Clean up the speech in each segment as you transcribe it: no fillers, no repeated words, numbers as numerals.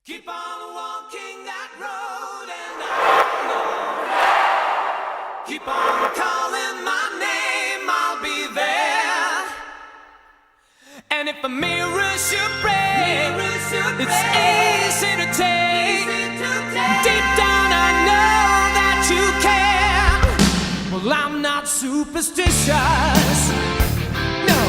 Keep on walking that road and on. Keep on calling my name, I'll be there. And if a mirror should break, it's easy to take. Deep down I know that you care. Well, I'm not superstitious, no.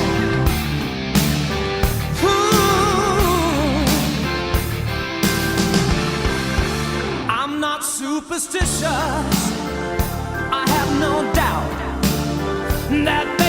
I'm not superstitious. I have no doubt that